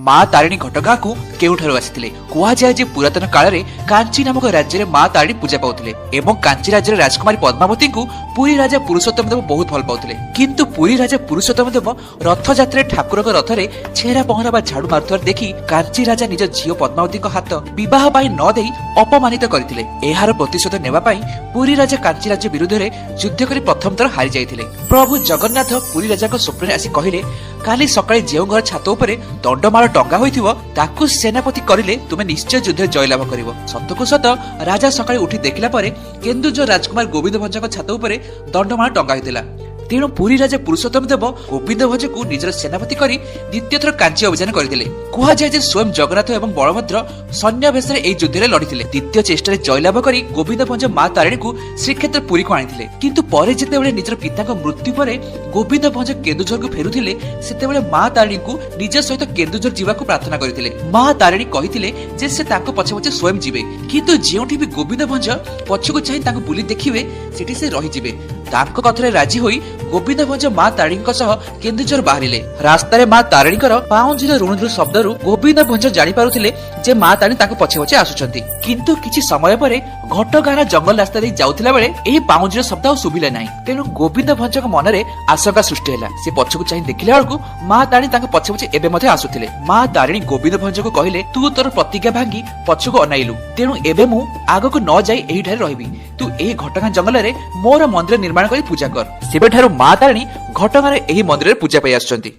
ମା ତାରିଣୀ ଘଟଗାଁକୁ କେଉଁଠାରୁ ଆସିଥିଲେ। କୁହାଯାଏ ଯେ ପୁରାତନ କାଳରେ କାଞ୍ଚି ନାମକ ରାଜ୍ୟରେ ମା ତାରିଣୀ ପୂଜା ପାଉଥିଲେ ଏବଂ କାଞ୍ଚି ରାଜ୍ୟର ରାଜକୁମାରୀ ପଦ୍ମାବତୀଙ୍କୁ ପୁରୀ ରାଜା ପୁରୁଷୋତ୍ତମ ଦେବ ବହୁତ ଭଲ ପାଉଥିଲେ। କିନ୍ତୁ ପୁରୀ ରାଜା ପୁରୁଷୋତ୍ତମ ଦେବ ରଥଯାତ୍ରାରେ ଠାକୁରଙ୍କ ରଥରେ ଛେରା ପହଁରା ବା ଝାଡୁ ମାରୁଥିବାର ଦେଖି କାଞ୍ଚି ରାଜା ନିଜ ଝିଅ ପଦ୍ମାବତୀଙ୍କ ହାତ ବିବାହ ପାଇଁ ନ ଦେଇ ଅପମାନିତ କରିଥିଲେ। ଏହାର ପ୍ରତିଶୋଧ ନେବା ପାଇଁ ପୁରୀ ରାଜା କାଞ୍ଚି ରାଜ୍ୟ ବିରୁଦ୍ଧରେ ଯୁଦ୍ଧ କରି ପ୍ରଥମ ଥର ହାରି ଯାଇଥିଲେ। ପ୍ରଭୁ ଜଗନ୍ନାଥ ପୁରୀ ରାଜାଙ୍କ ସ୍ୱପ୍ନରେ ଆସି କହିଲେ, କାଲି ସକାଳେ ଯେଉଁ ଘର ଛାତ ଉପରେ ଦଣ୍ଡମାଳ ଟଙ୍ଗା ହୋଇଥିବ ତାକୁ ସେନାପତି କରିଲେ ତୁମେ ନିଶ୍ଚୟ ଯୁଦ୍ଧରେ ଜୟଲାଭ କରିବ। ସତକୁ ସତ ରାଜା ସକାଳେ ଉଠି ଦେଖିଲା ପରେ କେନ୍ଦୁଝର ରାଜକୁମାର ଗୋବିନ୍ଦ ଭଞ୍ଜଙ୍କ ଛାତ ଉପରେ ଦଣ୍ଡମାଳ ଟଙ୍ଗା ହୋଇଥିଲା। ତେଣୁ ପୁରୀ ରାଜା ପୁରୁଷୋତ୍ତମ ଦେବ ଗୋବିନ୍ଦ ଭଞ୍ଜକୁ ନିଜର ସେନାପତି କରି ଦ୍ୱିତୀୟ ଥର କାଞ୍ଚି ଅଭିଯାନ କରିଥିଲେ। କୁହାଯାଏ ଯେ ସ୍ୱୟଂ ଜଗନ୍ନାଥ ଏବଂ ବଳଭଦ୍ର ସୈନ୍ୟ ବେଶରେ ଏହି ଯୁଦ୍ଧରେ ଲଢିଥିଲେ। ଦ୍ୱିତୀୟ ଚେଷ୍ଟାରେ ଜୟଲାଭ କରି ଗୋବିନ୍ଦ ଭଞ୍ଜ ମା ତାରିଣୀକୁ ଶ୍ରୀକ୍ଷେତ୍ର ପୁରୀକୁ ଆଣିଥିଲେ। କିନ୍ତୁ ପରେ ଯେତେବେଳେ ନିଜର ପିତାଙ୍କ ମୃତ୍ୟୁ ପରେ ଗୋବିନ୍ଦ ଭଞ୍ଜ କେନ୍ଦୁଝରକୁ ଫେରୁଥିଲେ ସେତେବେଳେ ମା ତାରିଣୀଙ୍କୁ ନିଜ ସହିତ କେନ୍ଦୁଝର ଯିବାକୁ ପ୍ରାର୍ଥନା କରିଥିଲେ। ମା ତାରିଣୀ କହିଥିଲେ ଯେ ସେ ତାଙ୍କ ପଛେ ପଛେ ସ୍ୱୟଂ ଯିବେ, କିନ୍ତୁ ଯେଉଁଠି ବି ଗୋବିନ୍ଦ ଭଞ୍ଜ ପଛକୁ ଚାହିଁ ତାଙ୍କୁ ବୁଲି ଦେଖିବେ ସେଠି ସେ ରହିଯିବେ। ତାଙ୍କ କଥାରେ ରାଜି ହୋଇ ଗୋବିନ୍ଦ ଭଞ୍ଜ ମା ତାରିଣୀଙ୍କ ସହ କେନ୍ଦୁଝର ବାହାରିଲେ। ରାସ୍ତାରେ ମା ତାରିଣୀଙ୍କର ପାଉଁଜିର ରୁଣୁଝୁଣୁ ଶବ୍ଦରୁ ଗୋବିନ୍ଦ ଭଞ୍ଜ ଜାଣିପାରୁଥିଲେ ଯେ ମା ତାରିଣୀ ତାଙ୍କ ପଛେ ପଛେ ଆସୁଛନ୍ତି। କିନ୍ତୁ କିଛି ସମୟ ପରେ ଘଟଗାଁର ଜଙ୍ଗଲ ରାସ୍ତା ଦେଇ ଯାଉଥିଲା ବେଳେ ଏହି ପାଉଁଜିର ଶବ୍ଦ ଆଉ ଶୁଭିଲା ନାହିଁ। ତେଣୁ ଗୋବିନ୍ଦ ଭଞ୍ଜଙ୍କ ମନରେ ଆଶଙ୍କା ସୃଷ୍ଟି ହେଲା। ସେ ପଛକୁ ଚାହିଁ ଦେଖିଲା ବେଳକୁ ମା ତାରିଣୀ ତାଙ୍କ ପଛେ ପଛେ ଏବେ ମଧ୍ୟ ଆସୁଥିଲେ। ମା ତାରିଣୀ ଗୋବିନ୍ଦ ଭଞ୍ଜଙ୍କୁ କହିଲେ, ତୁ ତୋର ପ୍ରତିଜ୍ଞା ଭାଙ୍ଗି ପଛକୁ ଅନାଇଲୁ, ତେଣୁ ଏବେ ମୁଁ ଆଗକୁ ନ ଯାଇ ଏହିଠାରେ ରହିବି। ତୁ ଏହି ଘଟଗାଁ ଜଙ୍ଗଲରେ ମୋର ମନ୍ଦିର ନିର୍ମାଣ କରି ପୂଜା କର। ସେବେଠାରୁ ମା ତାରିଣୀ ଘଟଗାଁରେ ଏହି ମନ୍ଦିରରେ ପୂଜା ପାଇ ଆସୁଛନ୍ତି।